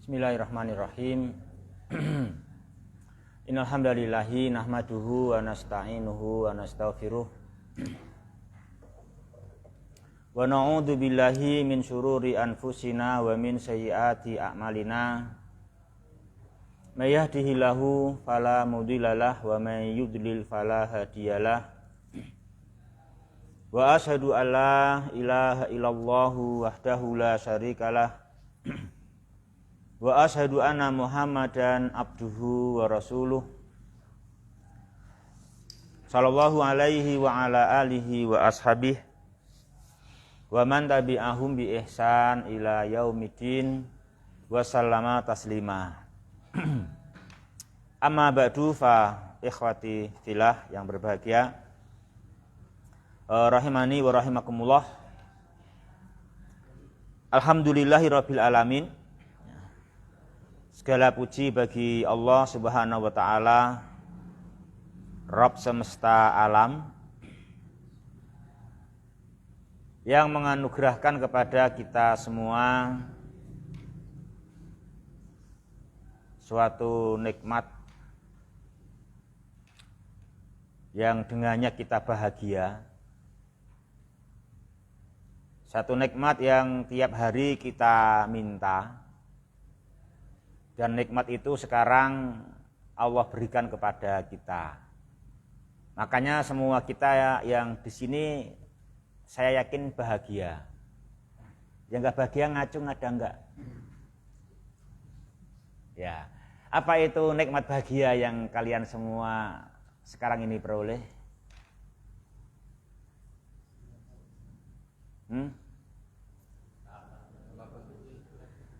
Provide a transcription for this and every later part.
Bismillahirrahmanirrahim. Innal hamdalillahi nahmaduhu wa nasta'inuhu wa nastaghfiruh. Wa na'udzu billahi min syururi anfusina wa min sayyiati a'malina. May yahdihillahu fala mudhillalah wa may yudlil fala hadiyalah. Wa asyhadu an la ilaha illallah wahdahu la syarikalah. Wa asyhadu anna Muhammadan abduhu wa rasuluh sallallahu alaihi wa ala alihi wa ashabihi wa man tabi'ahum bi ihsan ila yaumiddin wa sallama taslima. Amma ba'du fa ikhwati fillah yang berbahagia, rahimani wa rahimakumullah. Alhamdulillahirabbil alamin. Segala puji bagi Allah Subhanahu wa taala, Rabb semesta alam, yang menganugerahkan kepada kita semua suatu nikmat yang dengannya kita bahagia. Satu nikmat yang tiap hari kita minta. Dan nikmat itu sekarang Allah berikan kepada kita. Makanya semua kita yang di sini saya yakin bahagia. Yang enggak bahagia ngacung ada enggak? Ya. Apa itu nikmat bahagia yang kalian semua sekarang ini peroleh?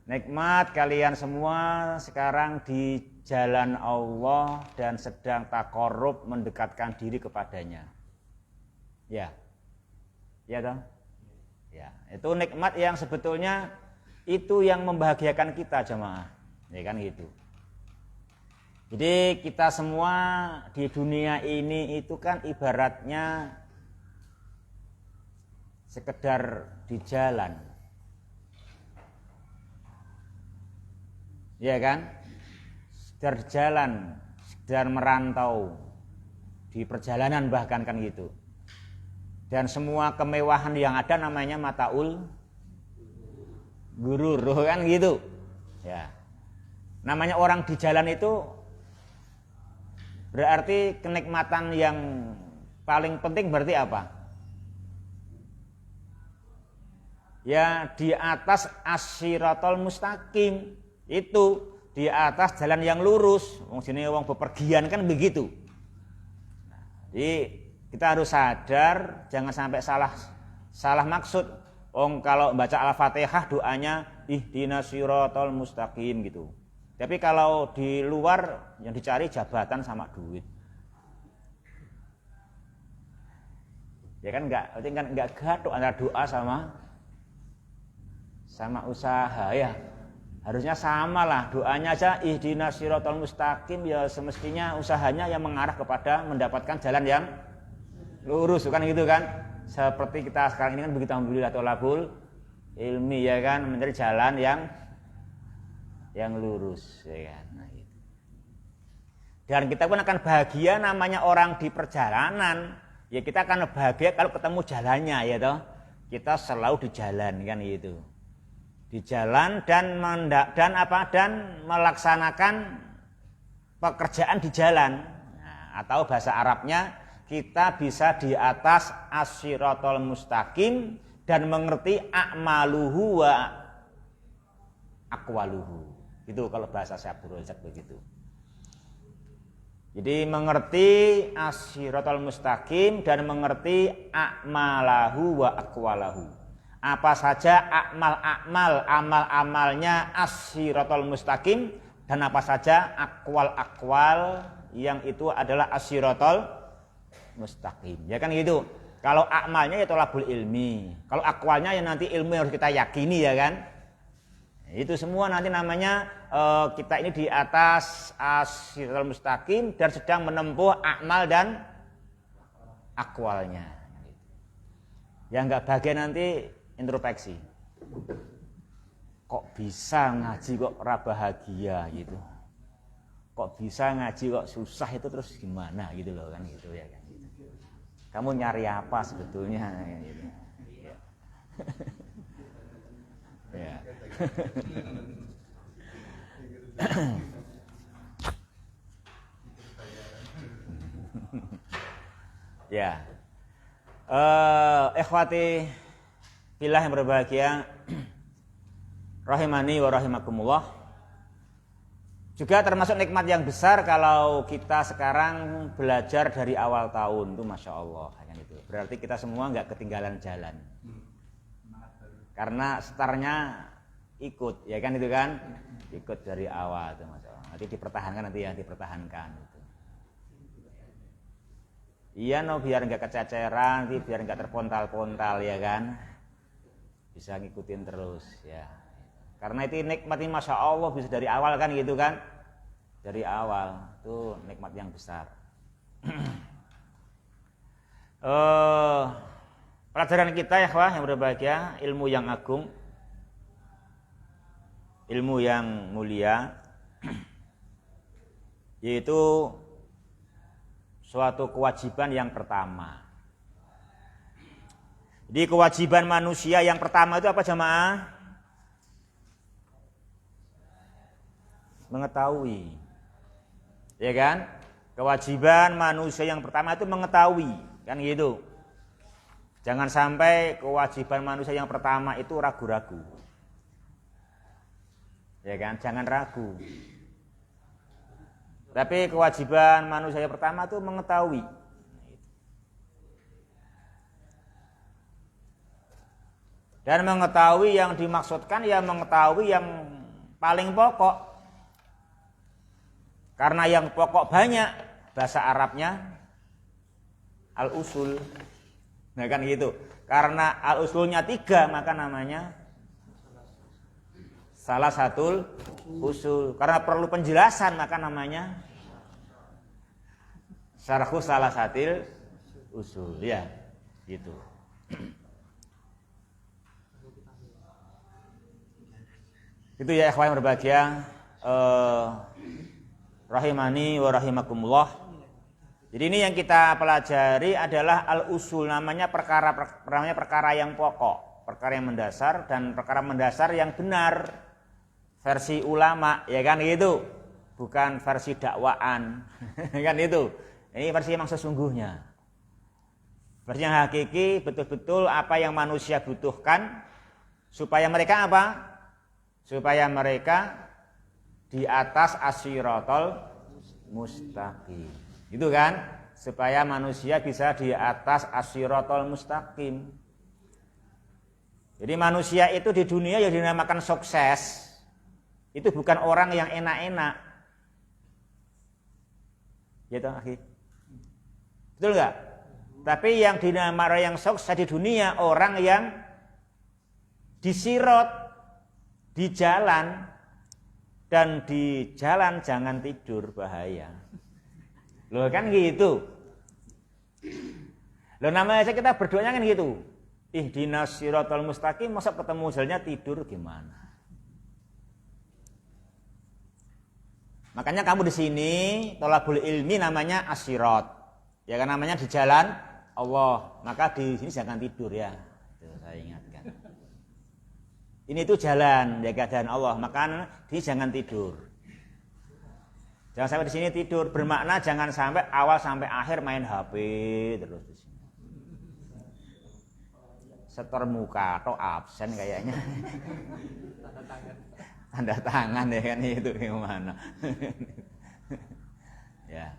Nikmat kalian semua sekarang di jalan Allah dan sedang taqarrub mendekatkan diri kepadanya. Ya. Ya toh? Ya, itu nikmat yang sebetulnya itu yang membahagiakan kita jemaah. Ya kan gitu. Jadi kita semua di dunia ini itu kan ibaratnya sekedar di jalan. Ya kan, sedar jalan, sedar merantau di perjalanan bahkan kan gitu. Dan semua kemewahan yang ada namanya mataul gurur kan gitu. Ya, namanya orang di jalan itu berarti kenikmatan yang paling penting berarti apa? Ya di atas as-siratal mustaqim. Itu di atas jalan yang lurus. Wong sini wong bepergian kan begitu. Jadi kita harus sadar jangan sampai salah maksud. Wong kalau baca Al-Fatihah doanya ihdinas siratal mustaqim gitu. Tapi kalau di luar yang dicari jabatan sama duit. Ya kan enggak gaduh antara doa sama usaha ya. Harusnya sama lah, doanya aja ihdinas siratal mustaqim, ya semestinya usahanya yang mengarah kepada mendapatkan jalan yang lurus, kan gitu kan? Seperti kita sekarang ini kan begitu, alhamdulillah tolabul ilmi ya kan, mencari jalan yang lurus ya kan. Nah, gitu. Dan kita pun akan bahagia namanya orang di perjalanan. Ya kita akan bahagia kalau ketemu jalannya ya toh. Kita selalu di jalan kan gitu. Di jalan dan melaksanakan pekerjaan di jalan. Nah, atau bahasa Arabnya kita bisa di atas as-siratal mustaqim dan mengerti a'maluhu wa aqwaluhu. Itu kalau bahasa saya Abdul Razak begitu. Jadi mengerti as-siratal mustaqim dan mengerti a'malahu wa aqwalahu. Apa saja amal-amalnya as-siratal mustaqim dan apa saja akwal-akwal yang itu adalah as-siratal mustaqim. Ya kan gitu. Kalau amalnya ya tolabul ilmi. Kalau akwalnya ya nanti ilmu yang harus kita yakini ya kan. Itu semua nanti namanya kita ini di atas as-siratal mustaqim dan sedang menempuh amal dan akwalnya. Yang enggak bahagia nanti introspeksi. kok bisa ngaji kok ora bahagia gitu. Kok bisa ngaji kok susah itu terus gimana gitu loh kan gitu ya kan. Kamu nyari apa sebetulnya gitu. Ya. Ya. Ya. Ikhwati fillah yang berbahagia rahimani wa rahimakumullah. Juga termasuk nikmat yang besar kalau kita sekarang belajar dari awal tahun itu masya Allah kan itu. Berarti kita semua nggak ketinggalan jalan. Karena startnya ikut ya kan itu kan, ikut dari awal itu masya Allah. Nanti dipertahankan nanti yang dipertahankan. Itu. Iya no biar nggak kececeran, nanti biar nggak terpontal-pontal ya kan, bisa ngikutin terus ya. Karena itu nikmat ini masya Allah bisa dari awal kan gitu kan, dari awal itu nikmat yang besar. Pelajaran kita ya yang berbahagia, ilmu yang agung, ilmu yang mulia, yaitu suatu kewajiban yang pertama. Jadi kewajiban manusia yang pertama itu apa jamaah? Mengetahui, ya kan? Kewajiban manusia yang pertama itu mengetahui, kan gitu. Jangan sampai kewajiban manusia yang pertama itu ragu-ragu, ya kan? Jangan ragu. Tapi kewajiban manusia yang pertama itu mengetahui. Dan mengetahui yang dimaksudkan ya mengetahui yang paling pokok. Karena yang pokok banyak, bahasa Arabnya al-usul. Nah kan gitu. Karena al-usulnya 3 maka namanya salah satu usul. Karena perlu penjelasan maka namanya syarhu salah satu usul. Ya, gitu. Itu ya ikhwan yang berbahagia. Rahimani wa rahimakumullah. Jadi ini yang kita pelajari adalah al-usul, namanya perkara yang pokok, perkara yang mendasar dan perkara mendasar yang benar versi ulama, ya kan gitu. Bukan versi dakwaan. Kan itu. Ini versi yang sesungguhnya. Versi yang hakiki, betul-betul apa yang manusia butuhkan supaya mereka apa? Supaya mereka di atas as-siratal mustaqim. Gitu kan? Supaya manusia bisa di atas as-siratal mustaqim. Jadi manusia itu di dunia yang dinamakan sukses. Itu bukan orang yang enak-enak. Gitu, akhi. Betul enggak? Tapi yang dinamakan yang sukses di dunia orang yang di sirat, di jalan. Dan di jalan jangan tidur, bahaya. Loh kan gitu. Loh namanya kita berdoanya kan gitu. Ihdinas siratal mustaqim, masa ketemu jalannya tidur gimana? Makanya kamu di sini thalabul ilmi namanya as-sirat. Ya kan namanya di jalan Allah. Maka di sini jangan tidur ya. Itu saya ingatkan. Ini itu jalan, ya keadaan Allah, maka di jangan tidur. Jangan sampai di sini tidur, bermakna jangan sampai awal sampai akhir main HP terus di sini. Setor muka atau absen kayaknya. Tanda tangan ya kan itu gimana? Ya.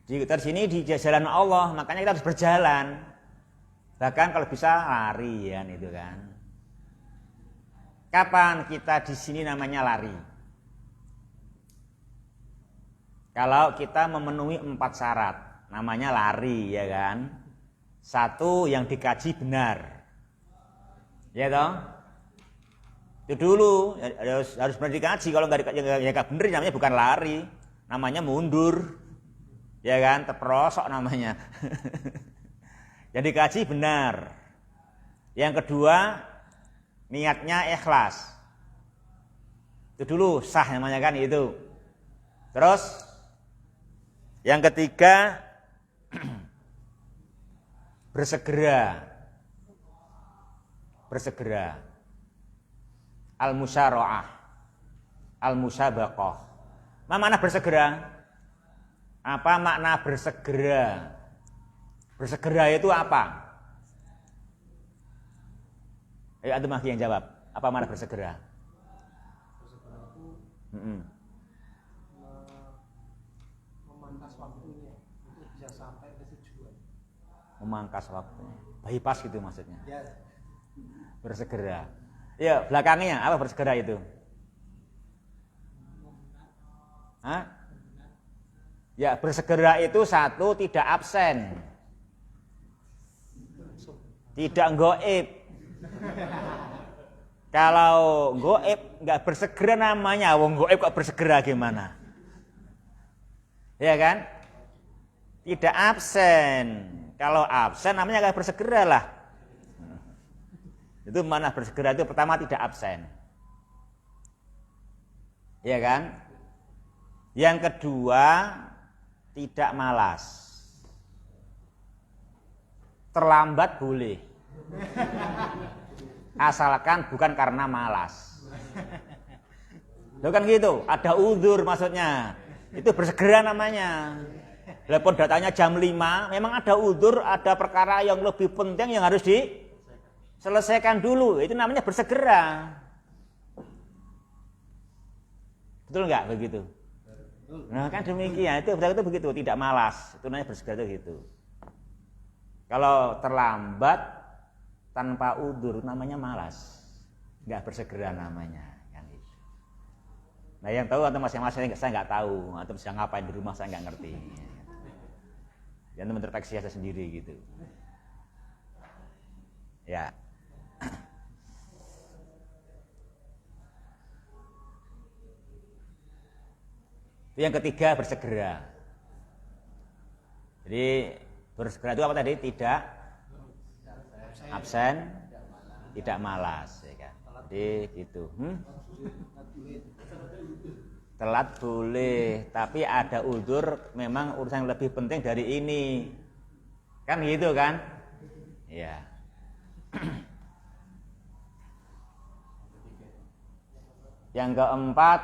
Jadi kita di sini di jalan Allah, makanya kita harus berjalan. Bahkan kalau bisa lari ya itu kan. Kapan kita di sini namanya lari? Kalau kita memenuhi 4 syarat, namanya lari ya kan. 1 yang dikaji benar. Ya toh? Itu dulu harus benar dikaji, kalau enggak benar namanya bukan lari, namanya mundur. Ya kan, terperosok namanya. Yang dikaji benar. Yang kedua, niatnya ikhlas. Itu dulu sah namanya kan itu. Terus yang ketiga bersegera. Al-musyara'ah, al-musabaqah. Apa makna bersegera? Apa makna bersegera? Bersegera itu apa? Ayo antum yang jawab. Apa makna bersegera? Bersegera itu memangkas waktunya untuk bisa sampai ke tujuan. Memangkas waktunya. Bypass gitu maksudnya. Ya. Bersegera. Ya, belakangnya apa bersegera itu? Hah? Ya, bersegera itu satu, tidak absen. Tidak goib. Kalau goib nggak bersegera namanya, wong goib kok bersegera gimana? Ya kan? Tidak absen. Kalau absen namanya nggak bersegera lah. Itu mana bersegera itu pertama tidak absen. Ya kan? Yang kedua tidak malas. Terlambat boleh. Asalkan bukan karena malas. Loh kan gitu, ada uzur maksudnya. Itu bersegera namanya. Walaupun datanya jam 5, memang ada uzur, ada perkara yang lebih penting yang harus diselesaikan dulu. Itu namanya bersegera. Betul nggak begitu? Nah kan demikian, itu begitu, tidak malas. Itu namanya bersegera itu gitu. Kalau terlambat tanpa udzur namanya malas, nggak bersegera namanya, kan itu. Nah yang tahu atau masing-masing saya nggak tahu, atau sedang ngapain di rumah saya nggak ngerti. Yang menterpeksi saya sendiri gitu. Ya. Yang ketiga bersegera. Jadi bersegera itu apa tadi? Tidak absen, tidak malas, ya kan? Jadi gitu. Telat boleh, tapi ada uzur, memang urusan yang lebih penting dari ini, kan gitu kan? Ya. Yang keempat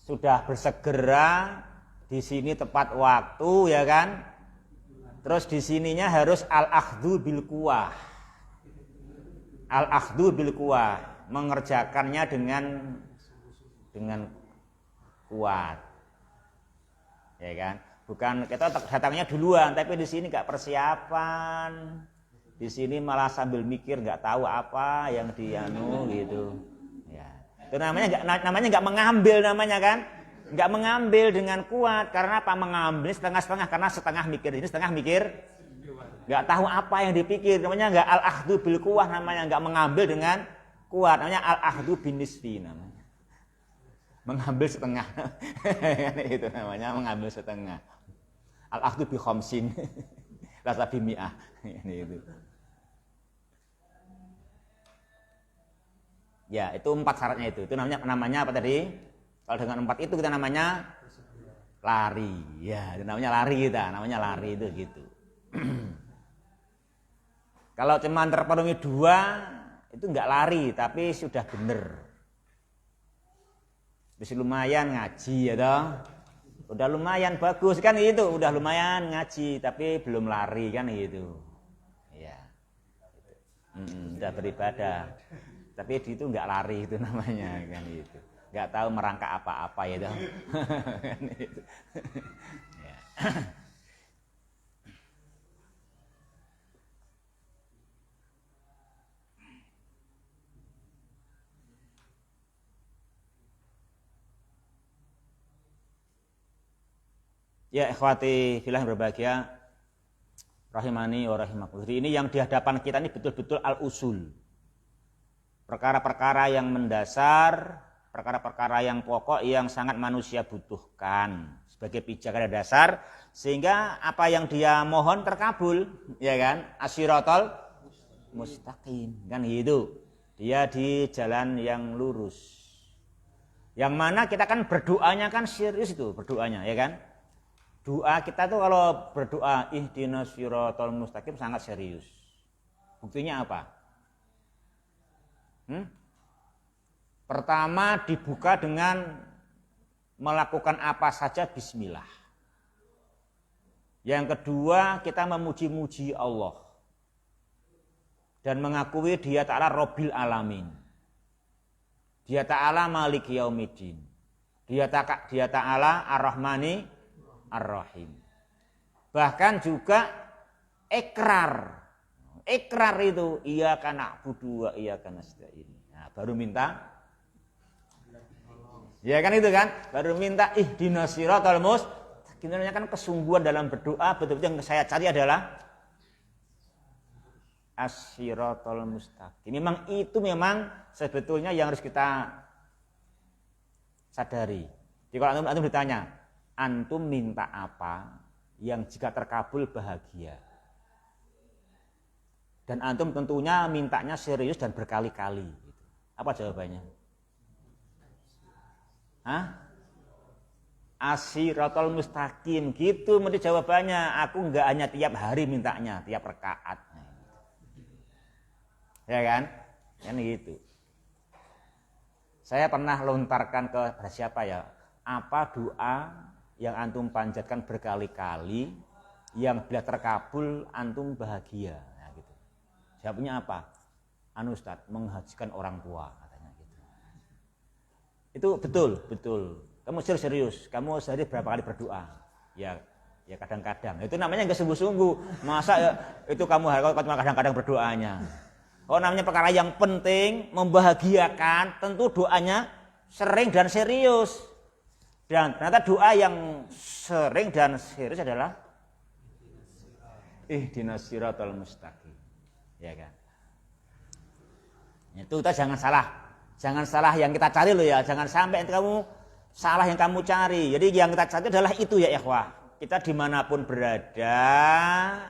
sudah bersegera, di sini tepat waktu, ya kan? Terus di sininya harus al-akhdhu bil quwah. Al-akhdhu bil quwah, mengerjakannya dengan kuat. Ya kan? Bukan kita datangnya duluan, tapi di sini enggak persiapan. Di sini malah sambil mikir enggak tahu apa yang dianu gitu. Ya. Itu namanya enggak mengambil namanya kan? Enggak mengambil dengan kuat. Karena apa? Mengambil setengah-setengah, karena setengah mikir ini, setengah mikir enggak tahu apa yang dipikir. Namanya enggak al-akhdhu bil quwah, namanya enggak mengambil dengan kuat. Namanya al-akhdhu bin nisfi namanya. Mengambil setengah. Itu namanya mengambil setengah. Al-akhdhu bi khamsin. Rasa bi mi'ah. Itu. Ya, itu 4 syaratnya itu. Itu namanya apa tadi? Kalau dengan 4 itu kita namanya lari. Ya, itu namanya lari kita. Namanya lari itu gitu. Kalau cuma terpenuhi 2, itu enggak lari, tapi sudah benar. Bisa lumayan ngaji ya toh. Udah lumayan bagus kan gitu, udah lumayan ngaji tapi belum lari kan gitu. Iya. Udah beribadah. Tapi itu enggak lari itu namanya kan gitu. Enggak tahu merangkak apa-apa ya toh. Kan gitu. Ya. Ya ikhwati fillah yang berbahagia, rahimani wa rahimakumullah. Jadi ini yang di hadapan kita ini betul-betul al-usul. Perkara-perkara yang mendasar, perkara-perkara yang pokok yang sangat manusia butuhkan sebagai pijakan dasar Sehingga apa yang dia mohon terkabul, ya kan? As-siratal mustaqim, kan gitu. Dia di jalan yang lurus. Yang mana kita kan berdoanya kan serius itu berdoanya, ya kan? Doa kita tuh kalau berdoa ihdinas siratal mustaqim sangat serius. Buktinya apa? Pertama dibuka dengan melakukan apa saja bismillah. Yang kedua kita memuji-muji Allah dan mengakui Dia Ta'ala Rabbil Alamin. Dia Ta'ala Maliki Yaumiddin. Dia Ta'ala Ar-Rahmani Ar-Rahim. Bahkan juga ikrar. Ikrar itu iyyaka na'budu wa iyyaka nasta'in. Nah, baru minta. Ya kan itu kan? Baru minta ihdinas siratal mustaqim. Sebenarnya kan kesungguhan dalam berdoa betul-betul yang saya cari adalah as-siratal mustaqim. Memang itu memang sebetulnya yang harus kita sadari. Jadi kalau antum ditanya, antum minta apa yang jika terkabul bahagia? Dan antum tentunya mintanya serius dan berkali-kali. Apa jawabannya? As-siratal mustaqim, gitu mesti jawabannya. Aku enggak hanya tiap hari mintanya, tiap rakaat. Ya kan? Kan gitu. Saya pernah lontarkan ke siapa ya? Apa doa yang antum panjatkan berkali-kali yang bila terkabul antum bahagia? Nah, gitu. Jawabnya apa? Ustaz, menghajikan orang tua katanya gitu. Itu betul. Kamu serius, kamu sehari berapa kali berdoa? Ya kadang-kadang. Itu namanya enggak sungguh-sungguh. Masa ya, itu kamu cuma kadang-kadang berdoanya. Oh, namanya perkara yang penting, membahagiakan, tentu doanya sering dan serius. Dan ternyata doa yang sering dan serius adalah ihdinas siratal mustaqim. Ya kan? Itu kita jangan salah yang kita cari loh ya, jangan sampai kamu salah yang kamu cari. Jadi yang kita cari adalah itu ya ikhwah. Kita dimanapun berada,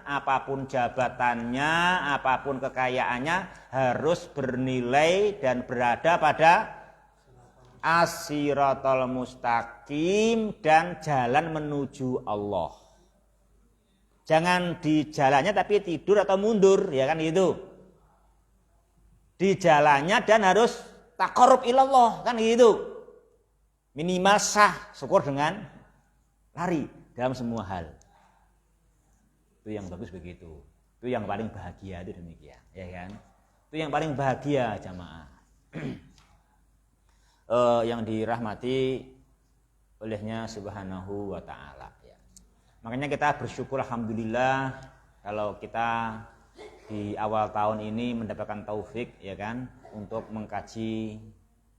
apapun jabatannya, apapun kekayaannya, harus bernilai dan berada pada as-siratal mustaqim dan jalan menuju Allah. Jangan di jalannya tapi tidur atau mundur, ya kan gitu. Di jalannya dan harus taqarrub ilallah, kan gitu. Minimal sah syukur dengan lari dalam semua hal. Itu yang bagus begitu. Itu yang paling bahagia, itu demikian, ya kan? Itu yang paling bahagia jamaah. Yang dirahmati olehnya subhanahu wa ta'ala ya. Makanya kita bersyukur alhamdulillah kalau kita di awal tahun ini mendapatkan taufik ya kan untuk mengkaji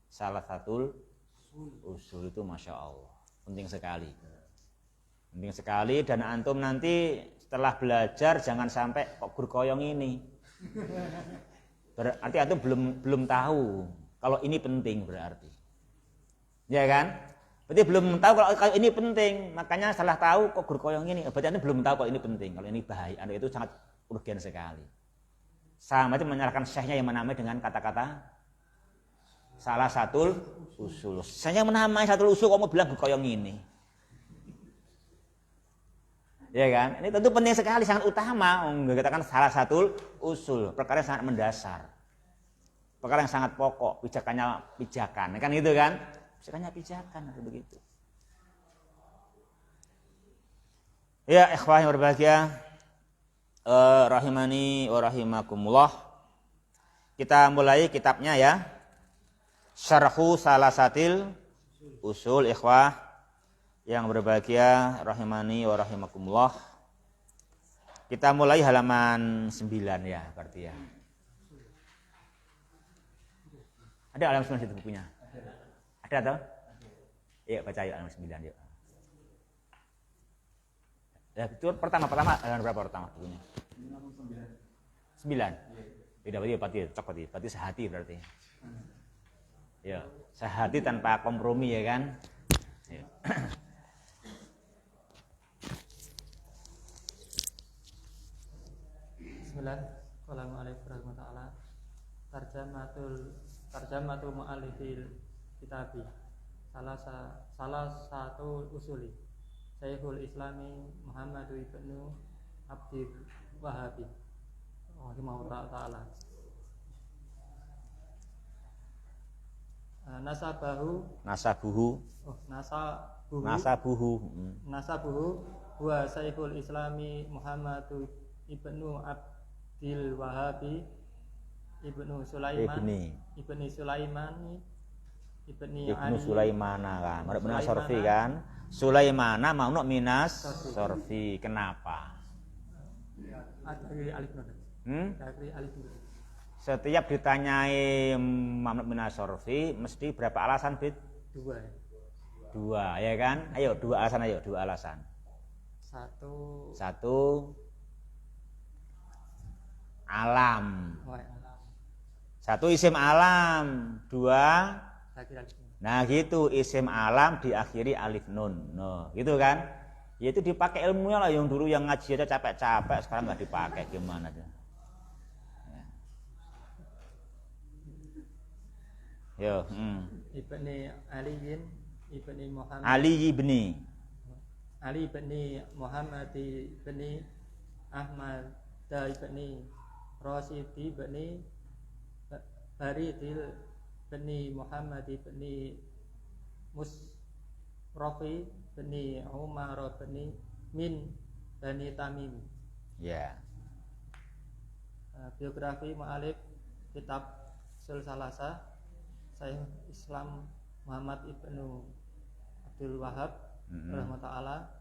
salah satu usul itu, masya Allah penting sekali. Dan antum nanti setelah belajar jangan sampai kok berkoyong ini, berarti antum belum tahu kalau ini penting, berarti ya kan, berarti belum tahu kalau ini penting. Makanya salah tahu kok berkoyong ini, berarti antum belum tahu kalau ini penting, kalau ini bahaya. Itu sangat urgen sekali. Sama itu menyalahkan syekhnya yang menamai dengan kata-kata salah satu usul. Saya menamai satu usul, kamu bilang berkoyong ini. Ya kan? Ini tentu penting sekali, sangat utama. Kita kan salah satu usul, perkara yang sangat mendasar. Perkara yang sangat pokok, pijakan. Kan gitu kan? Pijakan atau begitu. Ya, ikhwah yang berbahagia, rahimani wa rahimakumullah. Kita mulai kitabnya ya. Syarhu Salasatil Usul, ikhwah yang berbahagia rahimani wa rahimakumullah. Kita mulai halaman 9 ya, berarti ya. Ada halaman 9 itu bukunya? Ada atau? Iya, baca yuk halaman 9 yuk. Ya, itu pertama halaman berapa pertama bukunya? 9. Beda berarti sehati berarti. Ya, sehati tanpa kompromi ya kan. Ya. Bismillah. Assalamualaikum warahmatullahi wabarakatuh. Tarjamatul mu'allifil kitabi. Salah satu usuli Syekhul Islami Muhammad ibnu Abdul Wahhab rahimahullah ta'ala. Nasabuhu wa Syekhul Islami Muhammad ibnu Abdul Wahhab ibnu Sulaiman ibni Sulaimana kan. Menurut Minas Sorfi kan. Sulaimana mau Minas Sorfi. Kenapa? Dari alif nun. Dari alif nun. Setiap ditanyai Muhammad Minas Sorfi mesti berapa alasan, Bid? Dua, ya kan? Ayo, dua alasan. Satu alam. Satu isim alam, dua. Nah gitu, isim alam diakhiri alif nun. No, gitu kan? Ya itu dipakai ilmunya lah, yang dulu yang ngaji aja capek-capek, sekarang nggak dipakai, gimana aja. Yo, Ibni Ali ibni Muhammad. Ali ibni Muhammad ibni Ahmad ibni Rasid ibni Baridil ibni Muhammad ibni Musrafi ibni Umar ibni Min Bani Tamim. Ya. Biografi mu'alif kitab Salasa Syekh Islam Muhammad ibnu Abdul Wahhab rahimahullah.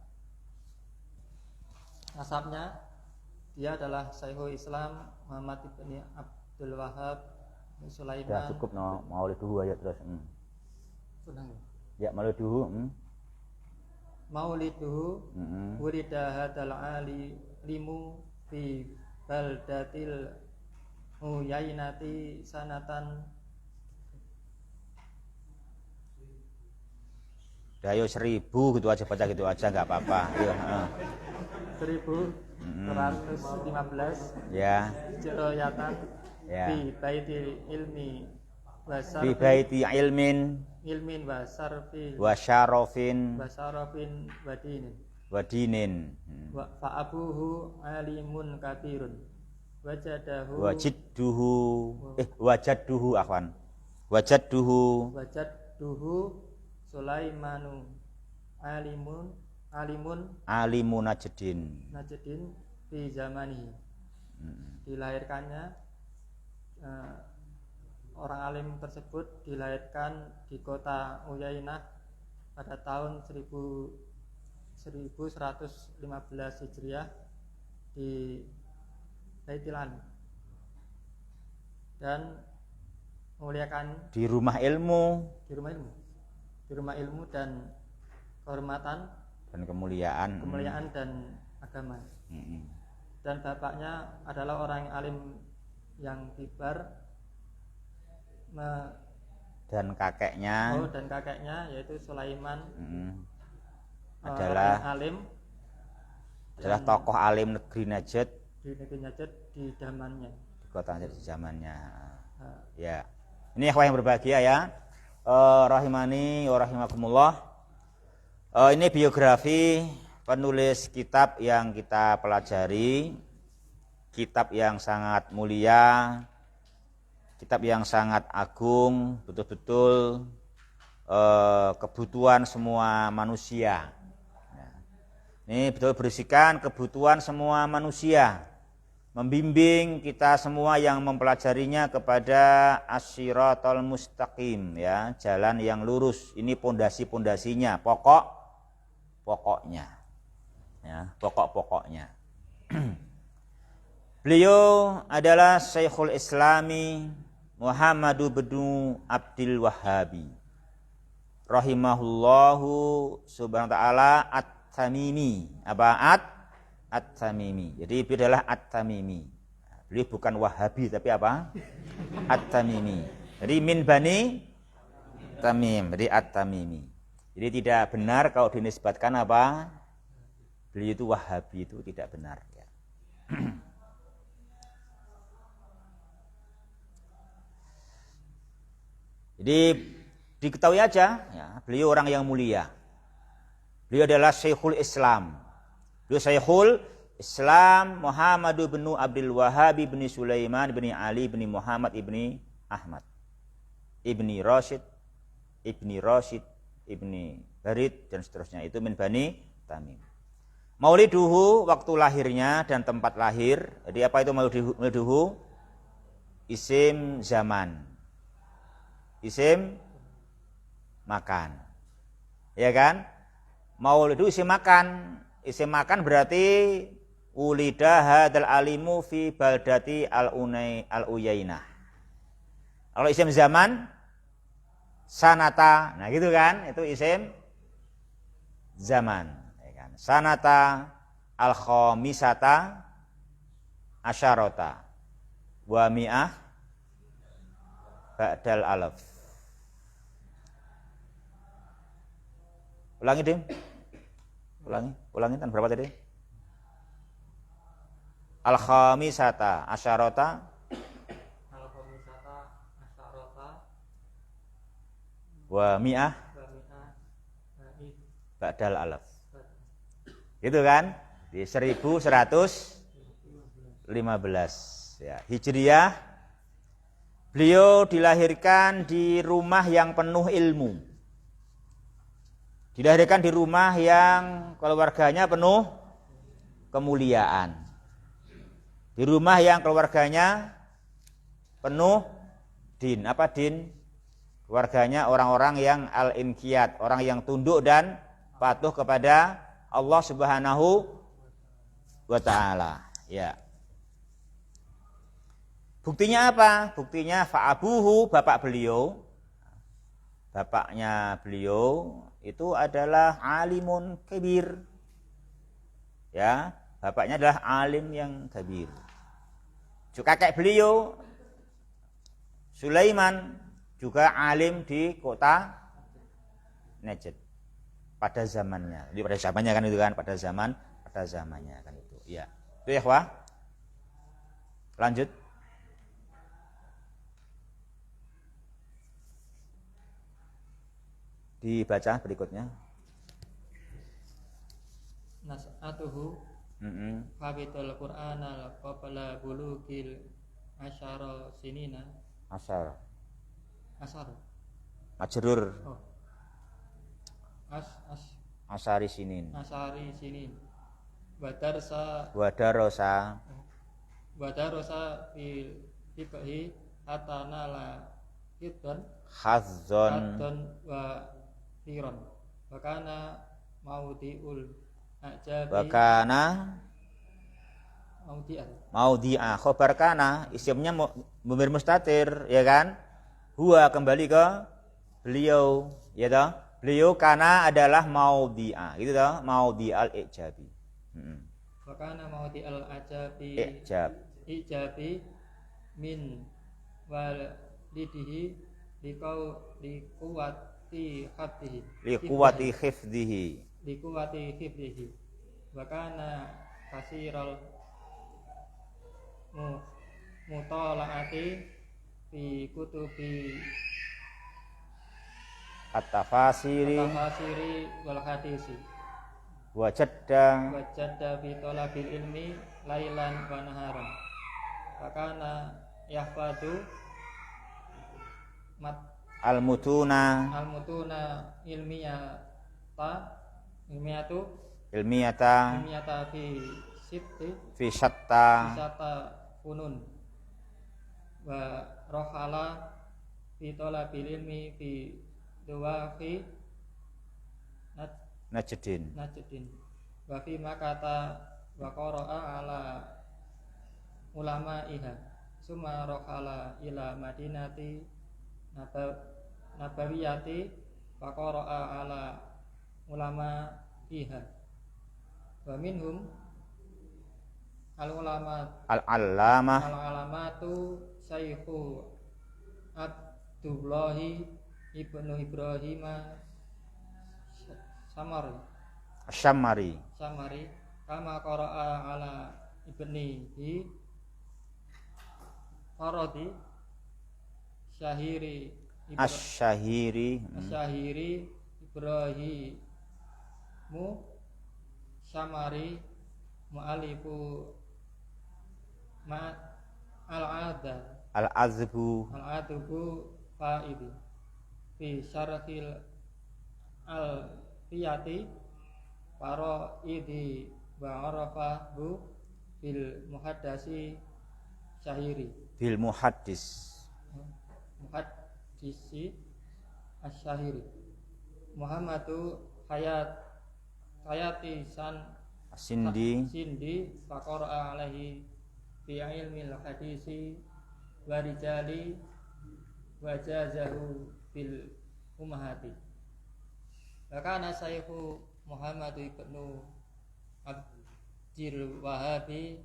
Nasabnya dia adalah Syekhul Islam Muhammad ibnu Abdul Wahhab Sulaiman. Sudah cukup mauliduhu aja terus. Ya mauliduhu. Wulida hadzal alimu fi baldatil Huyainati sanatan. Ayo 1000 gitu aja, baca gitu aja nggak apa-apa. 1115 ya. Jiroyatan Ya. Fi baiti ilmi ilmin wa syarofin wadinin. Fa abuhu alimun kabirun wajadduhu Sulaimanu alimun najdin fi zamani. Dilahirkannya orang alim tersebut dilahirkan di kota Uyainah pada tahun 1115 Hijriah di Baitul Alim, dan memuliakan di rumah ilmu dan kehormatan dan kemuliaan dan agama. Dan bapaknya adalah orang alim yang kibar, dan kakeknya yaitu Sulaiman adalah tokoh alim negeri Najd di zamannya, di kota Najd di zamannya. Ya, ini ikhwah yang berbahagia ya, rahimani wa rahimakumullah. Ini biografi penulis kitab yang kita pelajari, kitab yang sangat mulia, kitab yang sangat agung, betul-betul kebutuhan semua manusia. Ini betul berisikan kebutuhan semua manusia, membimbing kita semua yang mempelajarinya kepada as-siratal mustaqim, ya, jalan yang lurus. Ini pondasi-pondasinya, pokoknya, ya, pokok-pokoknya. Beliau adalah Syekhul Islami Muhammad ibnu Abdul Wahhab rahimahullahu subhanahu wa ta'ala at-Tamimi. At-Tamimi. Jadi beliau adalah At-Tamimi. Beliau bukan Wahabi tapi apa? At-Tamimi. Jadi min Bani Tamim. Jadi At-Tamimi. Jadi tidak benar kalau dinisbatkan apa? Beliau itu Wahabi, itu tidak benar ya. Jadi diketahui aja, ya, beliau orang yang mulia. Beliau adalah Syekhul Islam. Beliau Syekhul Islam Muhammad bin Abdul Wahhab bin Sulaiman bin Ali bin Muhammad ibni Ahmad ibni Rashid ibni Barid dan seterusnya, itu min Bani Tamim. Mauliduhu, waktu lahirnya dan tempat lahir. Jadi apa itu mauliduhu? Isim zaman, isim makan, ya kan? Maulidu isim makan. Isim makan berarti ulida hadal alimu fi baldati al-Uyainah. Kalau isim zaman sanata, nah gitu kan? Itu isim zaman, ya kan? Sanata al-khamisata asyarota wa mi'ah ba'dal alaf. Ulangi, Dim. Ulangi kan berapa tadi? Al-khamisata asyarota wa mi'ah ba'dal alaf. Gitu kan? Di 1115 ya, Hijriyah. Beliau dilahirkan di rumah yang penuh ilmu. Dilahirkan di rumah yang keluarganya penuh kemuliaan. Di rumah yang keluarganya penuh din. Apa din? Keluarganya orang-orang yang al-inqiyad, orang yang tunduk dan patuh kepada Allah Subhanahu wa taala. Ya. Buktinya apa? Buktinya fa'abuhu, bapak beliau. Bapaknya beliau itu adalah alimun kabir. Ya, bapaknya adalah alim yang kabir. Juga kakek beliau Sulaiman juga alim di kota Najd pada zamannya. Jadi pada zamannya kan itu kan, pada zamannya kan itu. Ya. Itu ya, Wah. Lanjut. Dibaca berikutnya. Nas'atuhu Fabitul Qur'ana qabla bulugil asyara sinina. Asar. Majrur. Oh. Asari sinin. Wadarosa fil fiqhi atana la hiddan Hazzon wa tiron. Wakana maudiul ajabi. Wakana maudi'a khobar kana, isimnya mudhari mustatir, ya kan? Huwa kembali ke beliau, ya toh? Beliau kana adalah maudi'a, gitu toh? Maudi'al ijabi. Wakana maudi'al ajabi. Ijabi min walidihi likuwati hifdihi. Wakana kasiral mutala'ati fi kutubi at-tafasiri wal hadisi. Wajadda fi talabil ilmi lailan wa naharan. Wakana yahfadu al-mutuna ilmiyata fi syatta funun wa rohala fi talabil ilmi fi duwafi Najdin wa fi makata wa qara'a ala ulama iha summa rohala ila madinati nabawiyati wa qara'a ala ulama iha wa minhum al-alamatu Syekhu Abdullahi ibnu Ibrahim Syamari kama qara'a ala ibnihi Faradi Syahiri Asyahiri. Asyahiri Ibrahimu Syamari Mu'alifu Al-Adha Al-azbu. Al-Adhu Faidi Fi syarhil Al-Fiyati Idi Ba'arafahu Bil Muhaddasi Syahiri Bil muhaddis. Muhaddisi Asyahiri Muhammadu Hayati Sindi Faqara alaihi Fi ilmil hadisi Warijali Wajazahu Bil Umahati Wakana Sayfu Muhammad ibnu Abdil Wahabi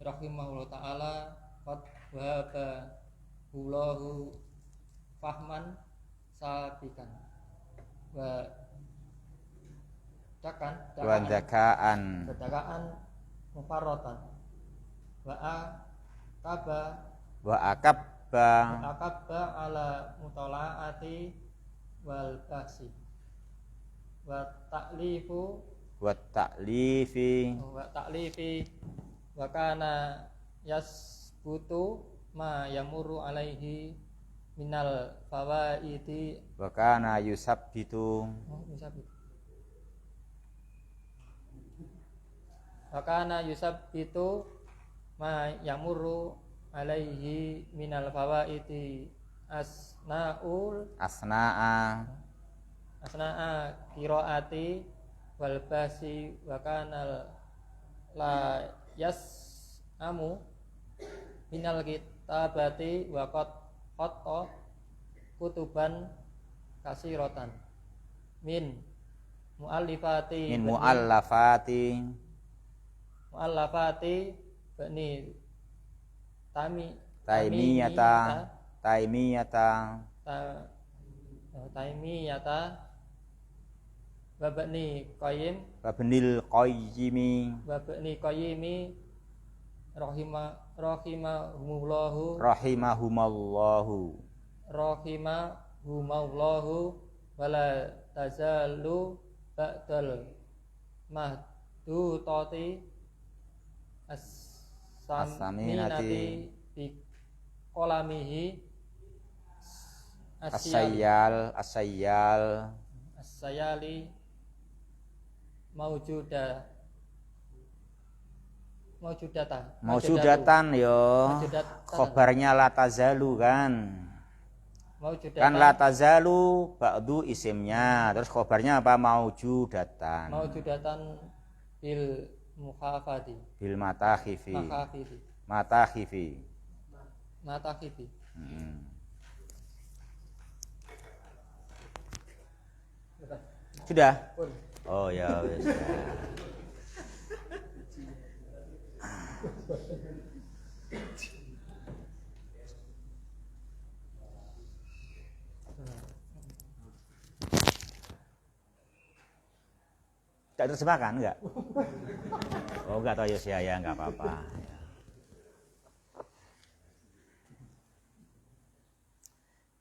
rahimahullah ta'ala qad wahaba Allahu fahman sabikan wa dakaan mufarratan wa akabba ala mutalaati wal bahsi wa ta'lifi wa kana yasbutu ma yamuru alaihi minal fawaidi Wa kana yusabbitu. Wa kana yusabbitu ma yamuru alaihi minal fawaidi asna'a qiraati wal basi wa kana la yas'amu minal kitabati wa qad kutuban kasiratan min muallafati bani taimiyata wa bani qayyimi rahimahumallahu wala tazalu ba'dal mahdutati as-saminati bi qalamihi as-sayyali Maujudatan yo. Khobarnya la tazalu kan. Kan la tazalu ba'du isimnya. Terus khobarnya apa? Maujudatan bil mukhafati. Bil matakhifi. Sudah? Oh ya wes. Tidak terjemahkan enggak? Oh enggak tahu ya enggak apa-apa.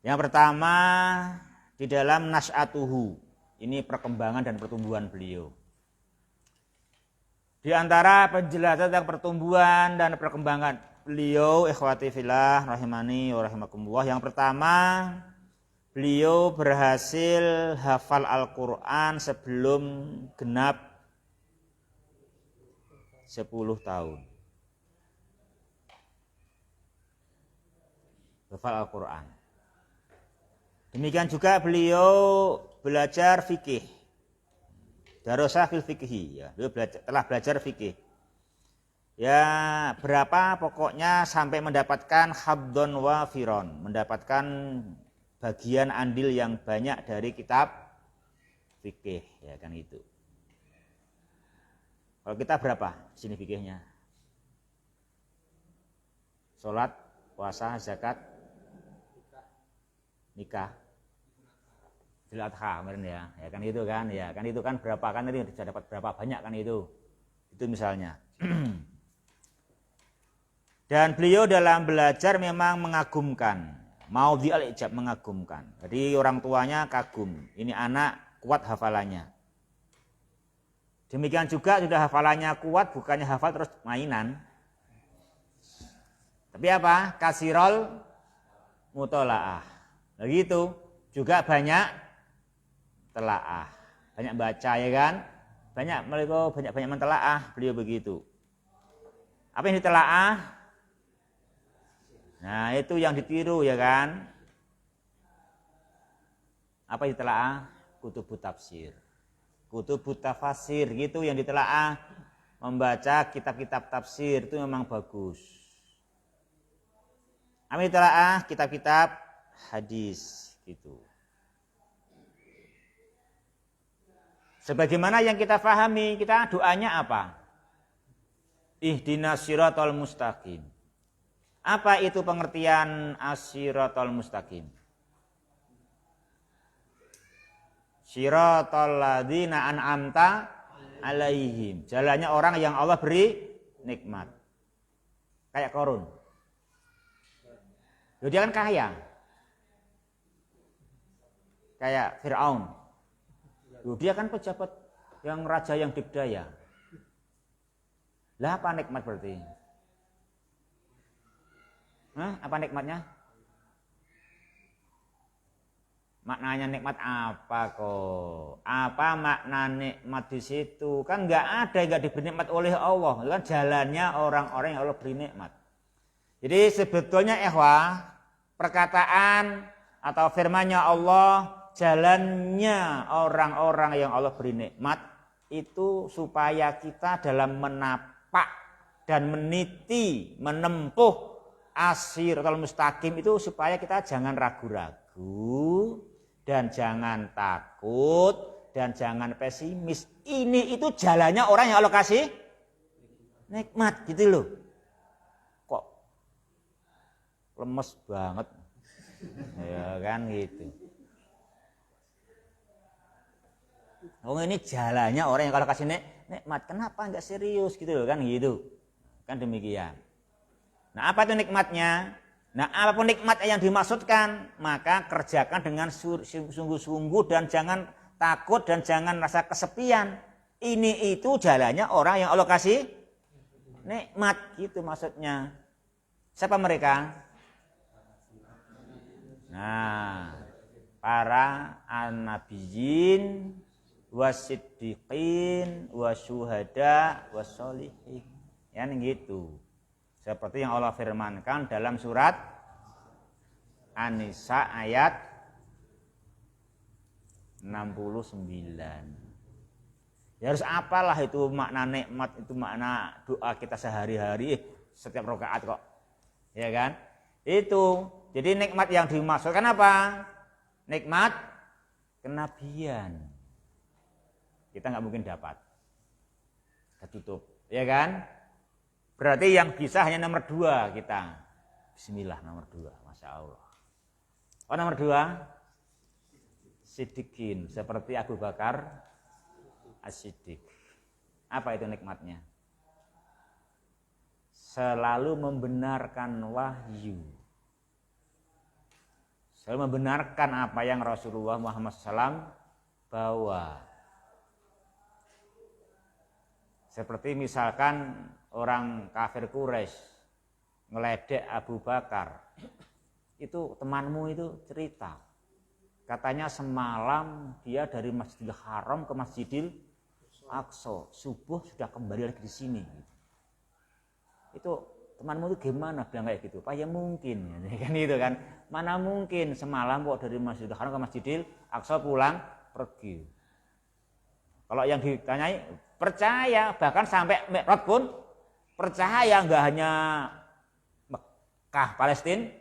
Yang pertama di dalam nas'atuhu, ini perkembangan dan pertumbuhan beliau. Di antara penjelasan tentang pertumbuhan dan perkembangan beliau, ikhwati fillah rahimani wa rahimakumullah, yang pertama beliau berhasil hafal Al-Quran sebelum genap 10 tahun. Hafal Al-Quran. Demikian juga beliau belajar fikih. Darasah fil fikhi, ya. Beliau telah belajar fikih. Ya, berapa pokoknya sampai mendapatkan habdon wafiron, mendapatkan bagian andil yang banyak dari kitab fikih, ya kan itu. Kalau kita berapa sini fikihnya? Salat, puasa, zakat, nikah, Idul Adha kemarin ya kan itu kan, ya kan itu kan berapa kan tadi bisa dapat berapa banyak kan itu misalnya. Dan beliau dalam belajar memang mengagumkan maudhi'al ijab, mengagumkan. Jadi orang tuanya kagum, ini anak kuat hafalannya. Demikian juga sudah hafalannya kuat, bukannya hafal terus mainan. Tapi apa? Kasirol mutolaah. Begitu juga banyak telaah, banyak baca ya kan? Banyak mentelaah, beliau begitu. Apa yang ditelaah? Nah, itu yang ditiru ya kan? Apa yang ditelaah? Kutubut tafsir. Kutubut tafsir gitu yang ditelaah. Membaca kitab-kitab tafsir itu memang bagus. Apa yang ditelaah? Kitab-kitab hadis gitu. Sebagaimana yang kita pahami, kita doanya apa? Ihdinas siratal mustaqim. Apa itu pengertian as-siratal mustaqim? Siratal ladzina an'amta alaihim. Jalannya orang yang Allah beri nikmat. Kayak Qarun. Dia kan kaya. Kayak Fir'aun. Dia kan pejabat yang raja yang digdaya. Lah apa nikmat berarti? Apa nikmatnya? Maknanya nikmat apa kok? Apa makna nikmat di situ? Kan nggak diberi nikmat oleh Allah. Itu kan jalannya orang-orang yang Allah beri nikmat. Jadi sebetulnya perkataan atau firman-Nya Allah, jalannya orang-orang yang Allah beri nikmat itu supaya kita dalam menapak dan meniti, menempuh as-siratal mustaqim itu supaya kita jangan ragu-ragu dan jangan takut dan jangan pesimis. Ini itu jalannya orang yang Allah kasih nikmat gitu loh. Kok lemes banget. Ya kan gitu. Oh ini jalannya orang yang kalau kasih nikmat. Kenapa enggak serius gitu loh kan gitu. Kan demikian. Nah apa itu nikmatnya? Nah apapun nikmat yang dimaksudkan, maka kerjakan dengan sungguh-sungguh dan jangan takut dan jangan rasa kesepian. Ini itu jalannya orang yang Allah kasih nikmat gitu maksudnya. Siapa mereka? Nah, para an-nabiyyin wasiddiqin wasyuhada wassolihin. Ya gitu. Seperti yang Allah firmankan dalam surat An-Nisa ayat 69. Ya harus apalah itu makna nikmat, itu makna doa kita sehari-hari setiap rakaat kok. Ya kan? Itu. Jadi nikmat yang dimaksudkan apa? Nikmat kenabian. Kita nggak mungkin dapat. Ketutup, ya kan? Berarti yang bisa hanya nomor 2 kita. Bismillah nomor 2, Masya Allah. Oh nomor 2, Siddiqin, seperti Abu Bakar As-Siddiq. Apa itu nikmatnya? Selalu membenarkan wahyu. Selalu membenarkan apa yang Rasulullah Muhammad SAW bawa. Seperti misalkan orang kafir Quraisy ngeledek Abu Bakar. Itu temanmu itu cerita. Katanya semalam dia dari Masjidil Haram ke Masjidil Aqsa. Subuh sudah kembali lagi di sini. Itu temanmu itu gimana bilang kayak gitu? Pak ya mungkin kan itu kan. Mana mungkin semalam kok dari Masjidil Haram ke Masjidil Aqsa pulang pergi. Kalau yang ditanyai percaya, bahkan sampai Mi'raj pun percaya, enggak hanya Mekah Palestina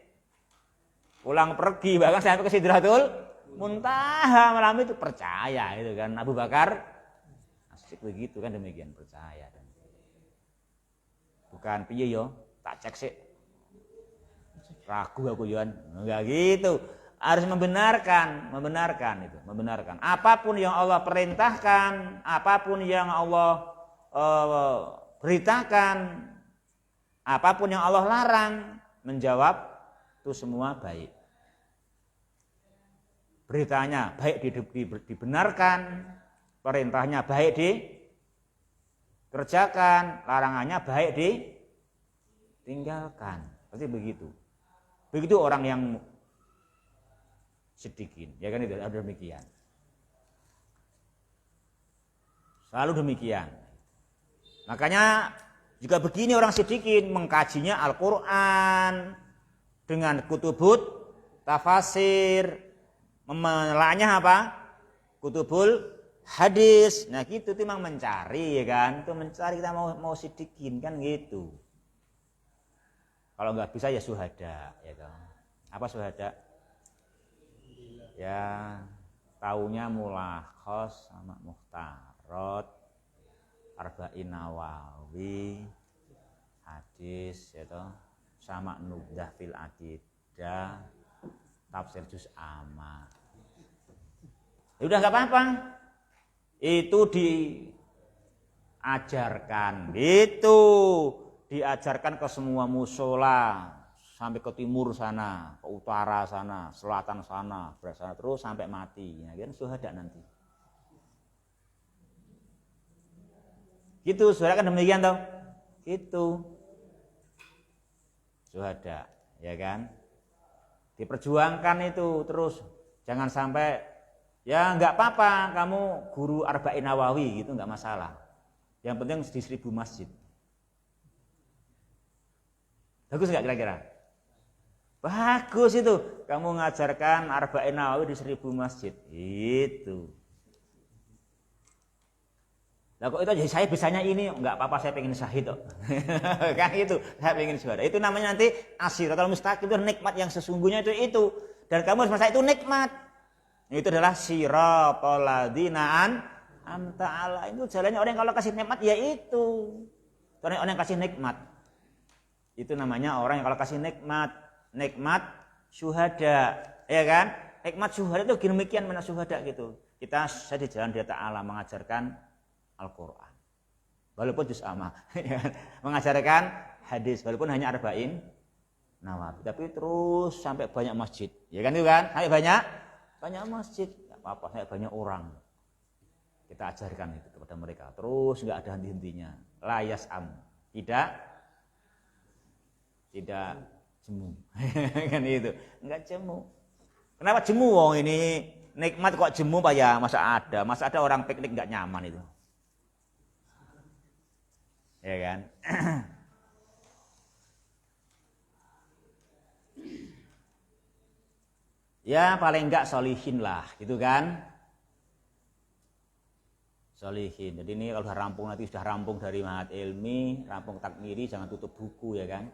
pulang pergi, bahkan sampai ke Sidratul Muntaha malam itu percaya itu kan. Abu Bakar asik begitu kan, demikian percaya. Bukan piye yo, tak cek sih. Ragu aku Yohan, enggak gitu. Harus membenarkan itu, membenarkan. Apapun yang Allah perintahkan, apapun yang Allah beritakan, apapun yang Allah larang, menjawab itu semua baik. beritanya baik dibenarkan, perintahnya baik dikerjakan, larangannya baik ditinggalkan. Pasti begitu. Begitu orang yang siddiqin, ya kan, itu ada demikian. Selalu demikian. Makanya juga begini orang siddiqin, mengkajinya Al-Qur'an dengan kutubut tafasir, menelaahnya apa? Kutubul hadis. Nah, gitu itu memang mencari, ya kan? Itu mencari, kita mau siddiqin kan gitu. Kalau nggak bisa ya syuhada, ya kan? Apa syuhada? Ya, taunya mulakhos sama muhtarot, arba'in nawawi, hadis, ya toh, sama nubdah fil aqidah, tafsir juz amma. Ya udah nggak apa-apa. Itu diajarkan, diajarkan ke semua musola, sampai ke timur sana, ke utara sana, selatan sana, barat sana, terus sampai mati. Ya kan syuhada nanti. Gitu, syuhada kan demikian toh. Gitu. Syuhada, ya kan? Diperjuangkan itu terus, jangan sampai ya nggak apa-apa kamu guru arba'in nawawi gitu, nggak masalah. Yang penting di 1000 masjid. Bagus nggak kira-kira? Bagus itu, kamu ngajarkan arba'in nawawi di 1000 masjid. Itu. Lah kok itu saya bisanya ini, enggak apa-apa, saya pengen syahid kok. Kan itu, saya pengen syuhada. Itu namanya nanti asyiratul mustaqim, itu nikmat yang sesungguhnya itu. Dan kamu harus merasa itu nikmat. Itu adalah siratal ladzina an'amta alaihim. Itu jalannya orang yang kalau kasih nikmat ya itu. Orang yang kasih nikmat. Itu namanya orang yang kalau kasih nikmat syuhada, ya kan? Nikmat syuhada itu demikian, mana syuhada gitu. Saya di jalan dia Ta'ala mengajarkan Al-Quran, walaupun juz amma, mengajarkan hadis, walaupun hanya arba'in nawawi, tapi terus sampai banyak masjid, ya kan itu kan? Sampai banyak masjid, nggak apa-apa, sampai banyak orang, kita ajarkan itu kepada mereka, terus nggak ada henti-hentinya, layas tidak jemu, kan itu, nggak jemu. Kenapa jemu? Wong ini nikmat kok jemu pak ya? Masa ada orang piknik nggak nyaman itu. Ya kan? Ya paling enggak solihin lah, gitu kan? Solihin. Jadi ini kalau sudah rampung, nanti sudah rampung dari Mahat Ilmi, rampung takmiri, jangan tutup buku, ya kan?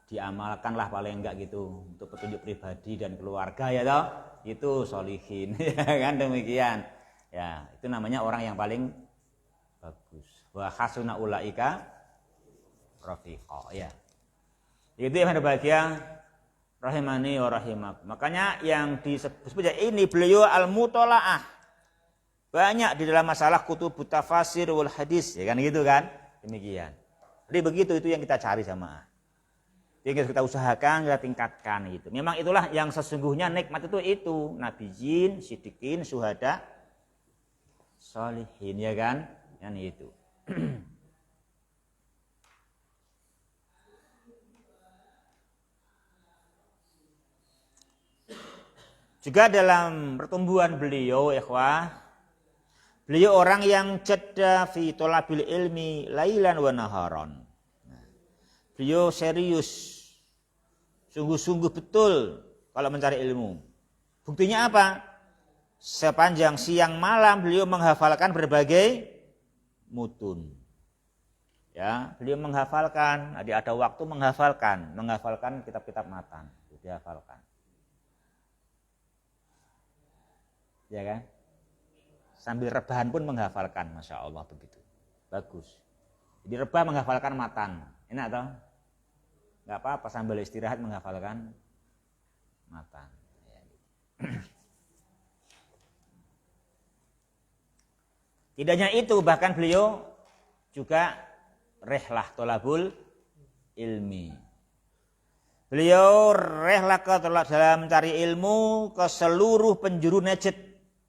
Diamalkanlah paling enggak gitu untuk petunjuk pribadi dan keluarga, ya toh? Itu solihin, ya kan, demikian. Ya, itu namanya orang yang paling bagus. Wa hasuna ulaika rafiqa, ya. Itu yang berbahagia rahimani wa rahimakum. Makanya yang disebut ini beliau al-mutalaah. Banyak di dalam masalah kutubut tafasir wal hadis, ya kan gitu kan? Demikian. Jadi begitu itu yang kita cari jamaah. Yang kita usahakan, kita tingkatkan itu. Memang itulah yang sesungguhnya nikmat itu nabiyyin, siddiqin, syuhada, sholihin, ya kan? Yang itu. Juga dalam pertumbuhan beliau, ikhwah, beliau orang yang jadda fi thalabil ilmi lailan wa naharon. Beliau serius, sungguh-sungguh betul kalau mencari ilmu. Buktinya apa? Sepanjang siang malam beliau menghafalkan berbagai mutun. Ya, beliau menghafalkan, ada waktu menghafalkan kitab-kitab matan, dihafalkan. Ya kan? Sambil rebahan pun menghafalkan, masya Allah begitu, bagus. Jadi rebah menghafalkan matan, enak toh? Nggak apa-apa sambil istirahat menghafalkan matan. Tidak hanya itu, bahkan beliau juga rehlah tolabul ilmi. Beliau rehlah dalam mencari ilmu ke seluruh penjuru Najd.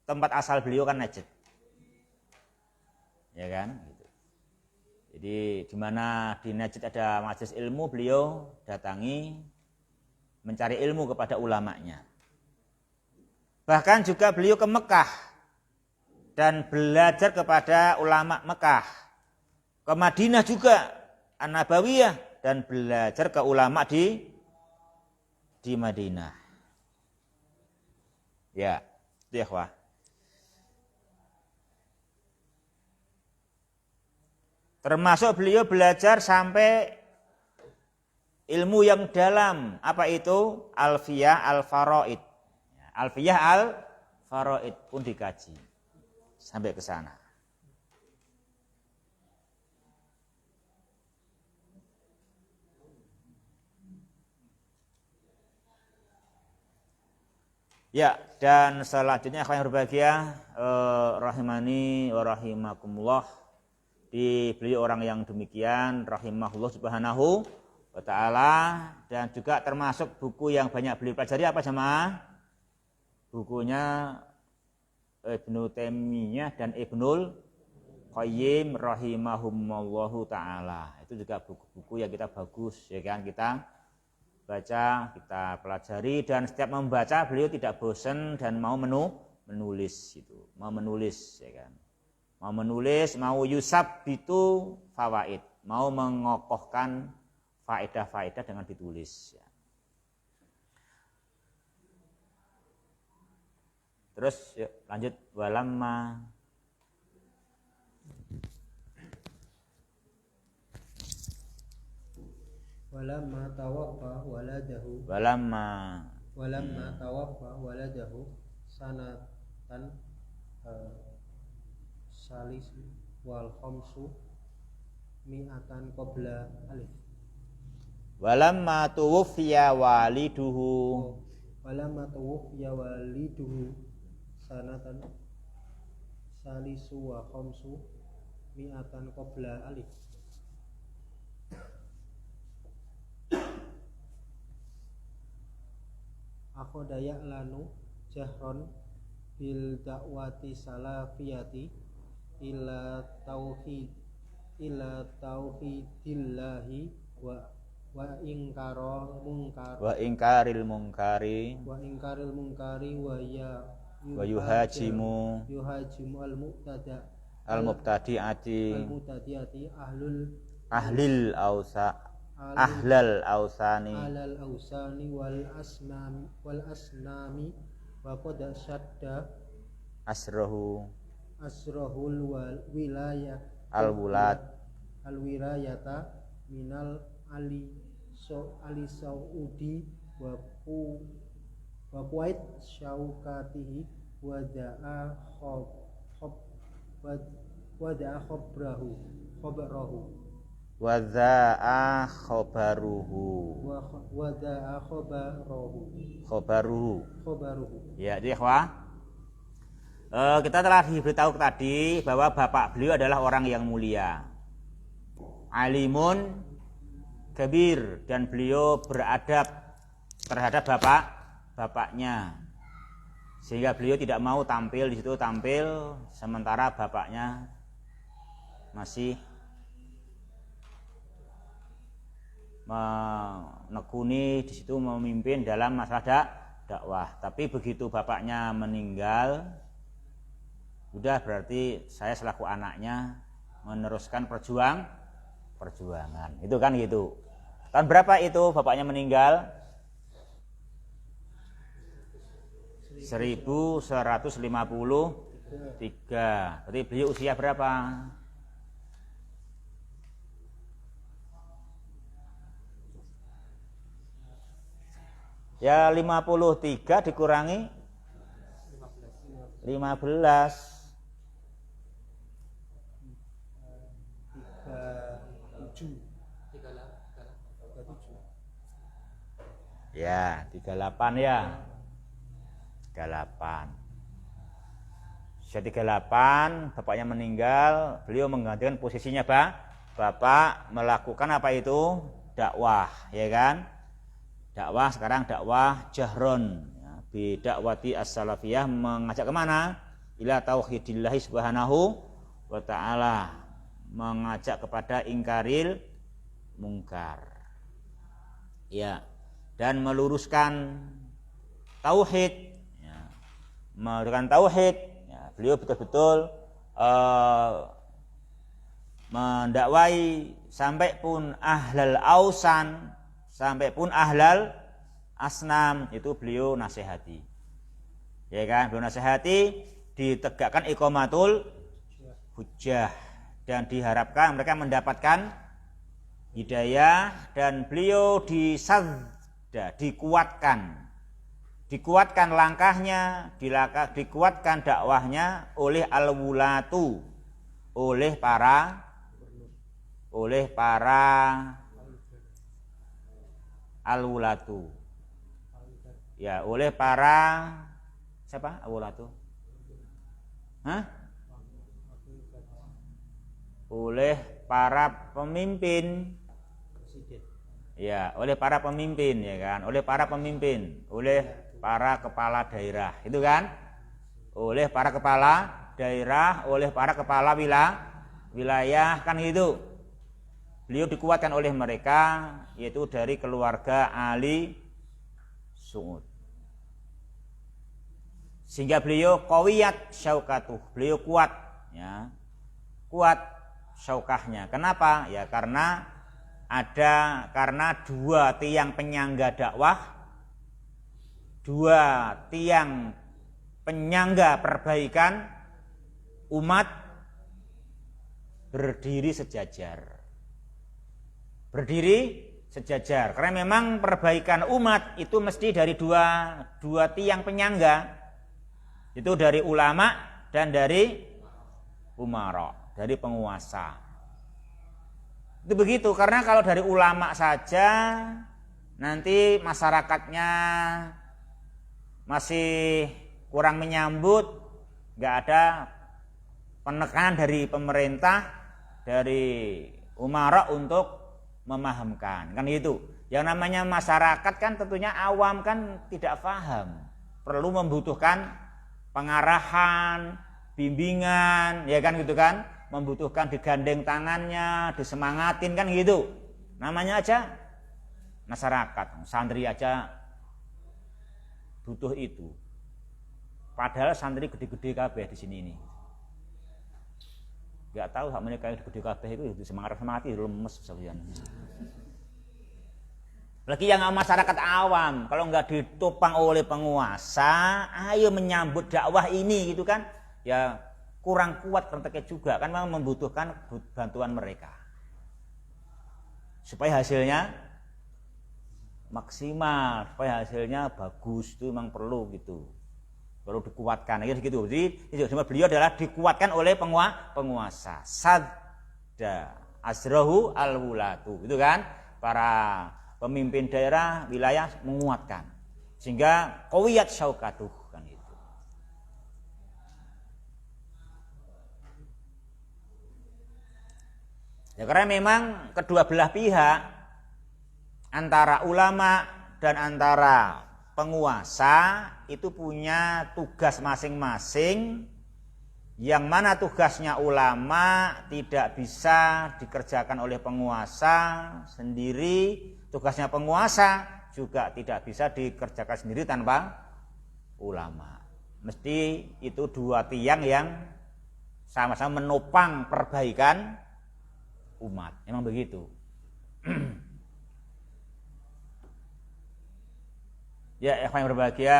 Tempat asal beliau kan Najd. Ya kan? Gitu. Jadi di mana di Najd ada majelis ilmu, beliau datangi mencari ilmu kepada ulamanya. Bahkan juga beliau ke Mekah dan belajar kepada ulama Mekah. Ke Madinah juga An-Nabawiyah dan belajar ke ulama di Madinah. Ya, itu ya, ikhwah. Termasuk beliau belajar sampai ilmu yang dalam. Apa itu? Alfiyah al-Faraid. Alfiyah al-Faraid pun dikaji. Sampai ke sana. Ya, dan selanjutnya akhwat yang berbahagia, rahimani wa rahimakumullah, beliau orang yang demikian, rahimahullah subhanahu wa ta'ala, dan juga termasuk buku yang banyak beliau pelajari apa jemaah? Bukunya Ibnu Taimiyah dan Ibnul Qayyim rahimahumullahu ta'ala. Itu juga buku-buku yang kita bagus, ya kan, kita baca, kita pelajari, dan setiap membaca beliau tidak bosan dan mau menulis itu, mau menulis, ya kan, mau menulis, mau yusab itu fawaid, mau mengokohkan faedah-faedah dengan ditulis. Ya. Terus yuk, lanjut walamma Walamma tawaffa waladahu sanatan salis wal khamsu mi'atan qabla alif. walamma tuwfiya waliduhu sanatan salisu wa khamsu mi'atan qabla alif. Akhodaya lanu jahron bil dakwati salafiyati ila tauhidillahi wa ingkaril munkari wa yuhajimu al mubtadi'ati ahlal ausani wal asnami wa qad syadda asrahul wilayata minal ali saudi wa kuwait syaukatihi wa da'a khobrahu Wadza'a khobaruhu. Ya, jadi ikhwah, kita telah diberitahu tadi bahwa bapak beliau adalah orang yang mulia, alimun kabir, dan beliau beradab terhadap bapaknya, sehingga beliau tidak mau tampil di situ, sementara bapaknya masih menekuni di situ, memimpin dalam masalah dakwah. Tapi begitu bapaknya meninggal, udah berarti saya selaku anaknya meneruskan perjuangan. Itu kan gitu. Tahun berapa itu bapaknya meninggal? 1153. Berarti beliau usia berapa? Ya 53 dikurangi 15. 37. Ya 38 ya. 38. Usia 38, bapaknya meninggal, beliau menggantikan posisinya bapak melakukan apa itu? Dakwah, ya kan? dakwah sekarang dakwah jahron, ya, bidakwati as-salafiyah, mengajak kemana? Ila tauhidillahi subhanahu wa ta'ala, mengajak kepada ingkaril mungkar, ya, dan meluruskan tauhid, ya, meluruskan tauhid, ya, beliau betul-betul mendakwai sampai pun ahlal ausan, sampai pun ahlal asnam, itu beliau nasihati, ya kan, beliau nasihati, ditegakkan iqamatul hujjah, dan diharapkan mereka mendapatkan hidayah, dan beliau disadda, dikuatkan langkahnya, dikuatkan dakwahnya oleh al-wulatu, oleh para al-wulatu, ya, oleh para siapa al-wulatu? Oleh para pemimpin, ya, oleh para pemimpin, ya kan, oleh para pemimpin, oleh para kepala daerah, itu kan, oleh para kepala daerah, oleh para kepala wilayah, kan gitu. Beliau dikuatkan oleh mereka, yaitu dari keluarga Ali Su'ud, sehingga beliau qawiyat syaukatuh, beliau kuat, ya, kuat syaukahnya. Kenapa? Ya karena dua tiang penyangga dakwah, dua tiang penyangga perbaikan umat berdiri sejajar. Karena memang perbaikan umat itu mesti dari dua tiang penyangga, itu dari ulama dan dari umara, dari penguasa. Itu begitu, karena kalau dari ulama saja nanti masyarakatnya masih kurang menyambut, nggak ada penekanan dari pemerintah, dari umara untuk memahamkan, kan gitu. Yang namanya masyarakat kan tentunya awam kan tidak paham, perlu membutuhkan pengarahan, bimbingan, ya kan gitu kan, membutuhkan digandeng tangannya, disemangatin, kan gitu. Namanya aja masyarakat, santri aja butuh itu. Padahal santri gede-gede kabeh di sini ini. Gak tahu hak mereka yang gede kabeh itu semangat mati lemes sawian. Lagi yang masyarakat awam, kalau nggak ditopang oleh penguasa, ayo menyambut dakwah ini gitu kan, ya kurang kuat renteknya juga, kan memang membutuhkan bantuan mereka supaya hasilnya maksimal, supaya hasilnya bagus, itu memang perlu gitu, perlu dikuatkan gitu. Jadi beliau adalah dikuatkan oleh penguasa, sadda asrahu al-wulatu, itu kan, para pemimpin daerah wilayah menguatkan sehingga qawiyat syaukatuh, kan itu. Ya karena memang kedua belah pihak, antara ulama dan antara penguasa itu punya tugas masing-masing, yang mana tugasnya ulama tidak bisa dikerjakan oleh penguasa sendiri, tugasnya penguasa juga tidak bisa dikerjakan sendiri tanpa ulama. Mesti itu dua tiang yang sama-sama menopang perbaikan umat. Memang begitu. Ya, ikhwan yang berbahagia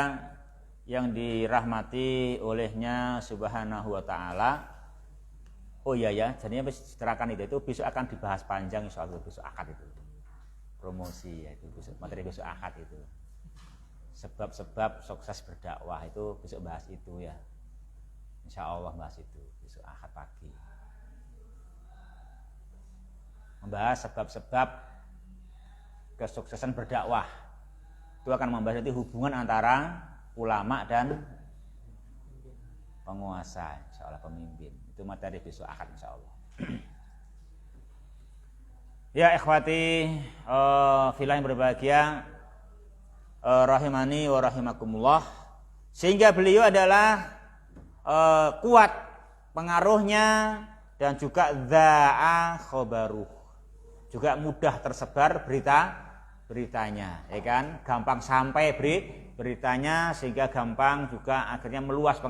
yang dirahmati olehnya subhanahu wa ta'ala. Oh iya ya, jadinya ceritakan itu besok akan dibahas panjang insyaallah, besok akad itu. Promosi ya, itu besok, materi besok akad itu. Sebab-sebab sukses berdakwah itu besok bahas itu ya. Insyaallah bahas itu besok akad pagi. Membahas sebab-sebab kesuksesan berdakwah. Itu akan membahas nanti hubungan antara ulama dan penguasa, insyaallah pemimpin. Itu materi besok akad insyaallah. Ya ikhwati fillah yang berbahagia, rahimani wa rahimakumullah. Sehingga beliau adalah kuat pengaruhnya dan juga dza'a khabaruh. Juga mudah tersebar beritanya, ya kan? Gampang sampai beritanya sehingga gampang juga akhirnya meluas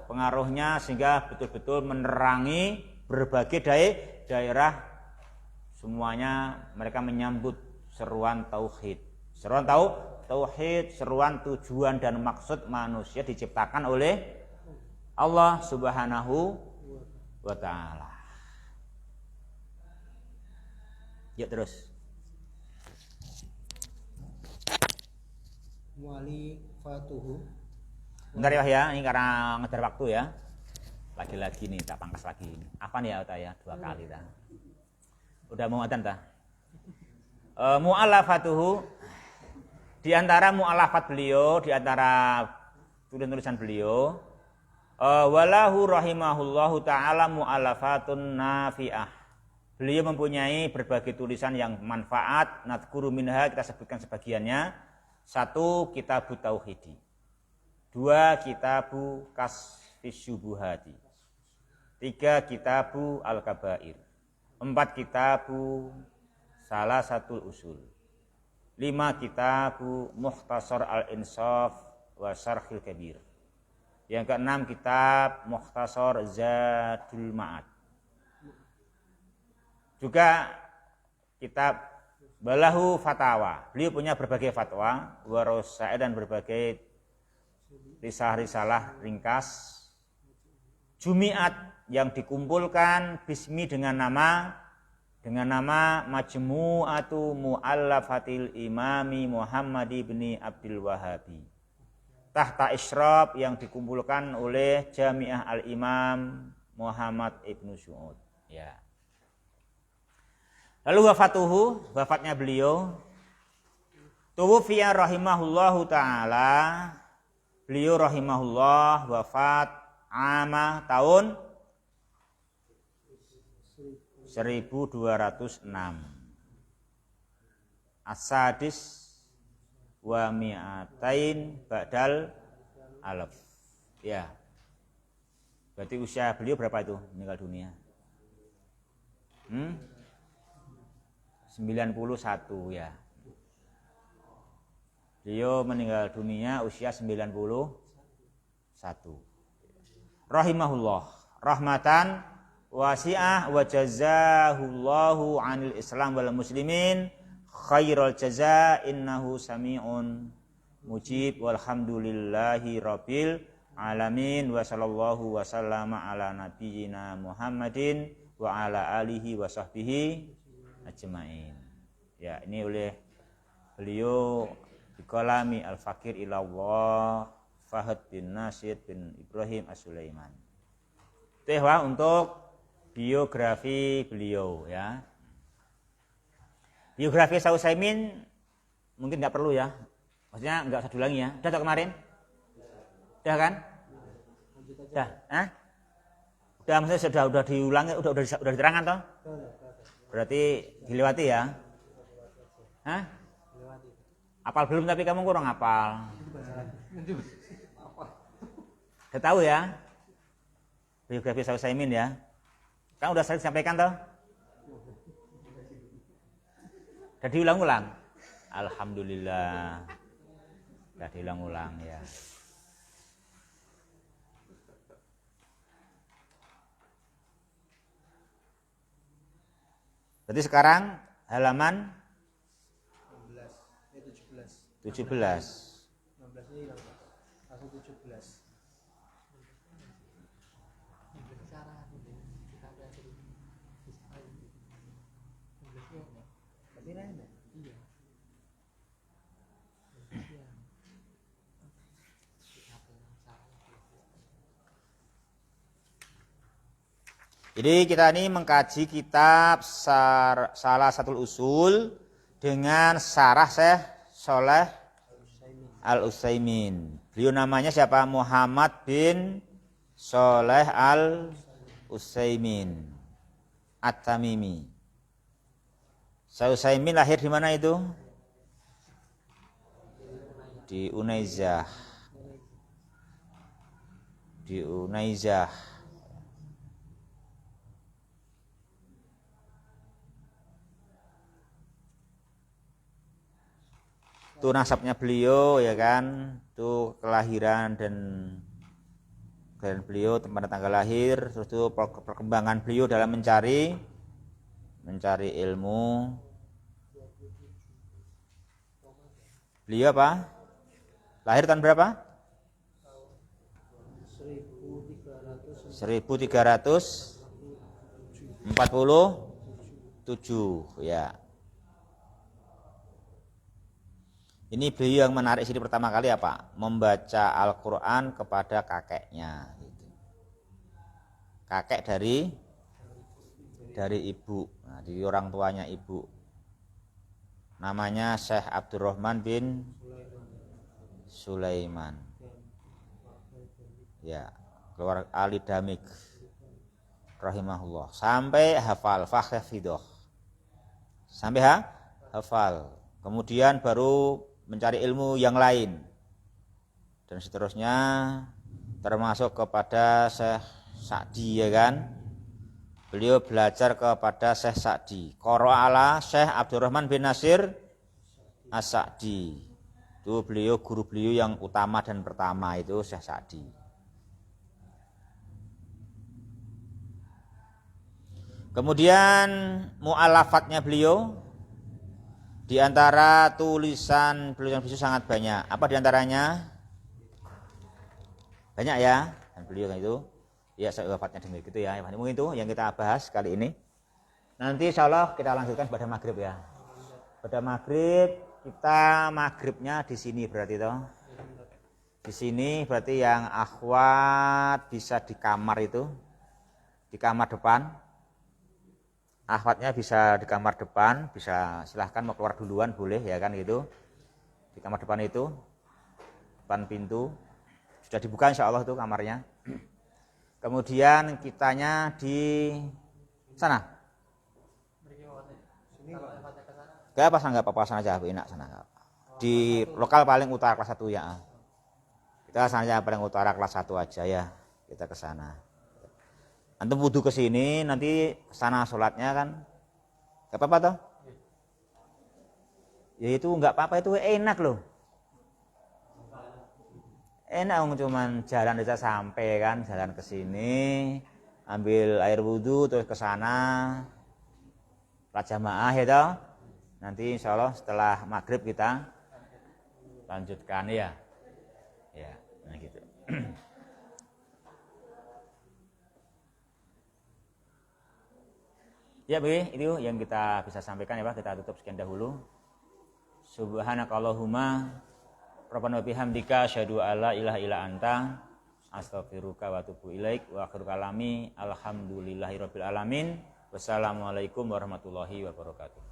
pengaruhnya sehingga betul-betul menerangi berbagai daerah, semuanya mereka menyambut seruan tauhid. Seruan tauhid, seruan tujuan dan maksud manusia diciptakan oleh Allah Subhanahu wa taala. Yuk terus. Mu'allafatuhu. Bentar ya, ini karena ngejar waktu ya. Lagi-lagi nih, tak pangkas lagi ini. Apa nih ya Uta ya? 2 kali ta. Udah mau adzan ta? Mu'allafatuhu, di antara mu'allafat beliau, di antara tulisan beliau, walahu rahimahullahu ta'ala mu'allafatun nafi'ah. Beliau mempunyai berbagai tulisan yang manfaat. Nadhkuru minha, kita sebutkan sebagiannya. 1, Kitabu Tauhidi. 2, Kitabu Kasfis Syubuhati. 3, Kitabu Al-Kabair. 4, Kitabu Salasatul Usul. 5, Kitabu Mukhtasar Al-Insaf wa Syarhil Kabir. Yang ke-6, Kitab Mukhtasar Zadul Ma'ad. Juga kitab Balahu Fatawa. Beliau punya berbagai fatwa, warasail dan berbagai risalah ringkas. Jumi'at yang dikumpulkan bismi dengan nama Majmu'atu Mu'allafatil Imami Muhammad ibn Abdul Wahhabi. Tahta Isyraf yang dikumpulkan oleh Jami'ah Al-Imam Muhammad ibn Su'ud. Ya. Lalu wafatnya beliau. Tuwfiya rahimahullahu ta'ala. Beliau rahimahullah wafat tahun 1206. As-sadis wa mi'atain ba'dal alaf. Ya. Berarti usia beliau berapa itu meninggal dunia? 91 ya. Beliau meninggal dunia usia 91. Rahimahullah rahmatan wasi'ah wa jazahullahu 'anil Islam wal muslimin khairal jaza innahu sami'un mujib walhamdulillahi rabbil alamin wa sallallahu wa sallama ala nabiyyina Muhammadin wa ala alihi wa sahbihi ajma'in. Ya, ini oleh beliau biqalami al-fakir ilallah Fahad bin Nasid bin Ibrahim As-Sulaiman. Tehwa untuk biografi beliau ya. Biografi Syekh Utsaimin mungkin nggak perlu ya. Maksudnya nggak usah diulangi ya. Udah kemarin? Udah kan? Udah, Udah maksudnya sudah diulangi, udah diterangkan toh? Berarti dilewati ya? Hah? Apal belum tapi kamu kurang apal. Udah tahu ya? Biografi Syekh Utsaimin ya? Kan udah sering disampaikan toh? Udah diulang-ulang? Alhamdulillah. Udah diulang-ulang ya. Berarti sekarang halaman 17. 16 ini langsung 17. Jadi kita ini mengkaji kitab Salasatul Usul dengan syarah Syekh Shalih Al-Utsaimin. Beliau namanya siapa? Muhammad bin Shalih Al-Utsaimin At-Tamimi. Syekh Utsaimin lahir di mana itu? Di Unaizah. Di Unaizah. Itu nasabnya beliau ya kan, itu kelahiran dan beliau, tempat tanggal lahir, terus itu perkembangan beliau dalam mencari ilmu. Beliau apa? Lahir tahun berapa? 1347 ya. Ini beliau yang menarik sini pertama kali apa? Membaca Al-Quran kepada kakeknya. Kakek dari ibu, nah, dari orang tuanya ibu. Namanya Syekh Abdurrahman bin Sulaiman. Ya, keluar Ali Damik rahimahullah. Sampai hafal fakhfidoh. Sampai hafal. Kemudian baru mencari ilmu yang lain. Dan seterusnya termasuk kepada Syekh Sa'di ya kan. Beliau belajar kepada Syekh Sa'di. Qara'a Syekh Abdurrahman bin Nasir As-Sa'di. Itu beliau guru beliau yang utama dan pertama itu Syekh Sa'di. Kemudian mu'alafatnya beliau di antara tulisan beliau sangat banyak. Apa di antaranya? Banyak ya. Dan beliau kan itu ya wafatnya demikian itu ya. Mungkin itu yang kita bahas kali ini. Nanti insyaallah kita lanjutkan pada maghrib ya. Pada maghrib kita maghribnya di sini berarti toh. Di sini berarti yang akhwat bisa di kamar itu. Di kamar depan. Akhwatnya bisa di kamar depan, bisa silahkan mau keluar duluan boleh ya kan gitu. Di kamar depan itu, depan pintu sudah dibuka insya Allah itu kamarnya. Kemudian kitanya di sana. Gak apa-apa sana aja, enak sana. Di lokal paling utara kelas 1 ya. Kita sana paling utara kelas 1 aja ya. Kita ke sana. Antum wudu ke sini, nanti sana sholatnya kan, gak apa-apa toh? Ya itu nggak apa-apa, itu enak loh. Enak cuman jalan aja sampai kan, jalan ke sini, ambil air wudu terus ke sana, sholat jamaah ya toh. Nanti insya Allah setelah maghrib kita lanjutkan ya. Ya, nah gitu. Ya begini, itu yang kita bisa sampaikan ya Pak. Kita tutup sekian dahulu. Subhanakallahumma rabbana bihamdika asyhadu alla ilaha illa anta astaghfiruka wa atubu ilaik wa akhiru kalami alhamdulillahirabbil alamin. Wassalamualaikum warahmatullahi wabarakatuh.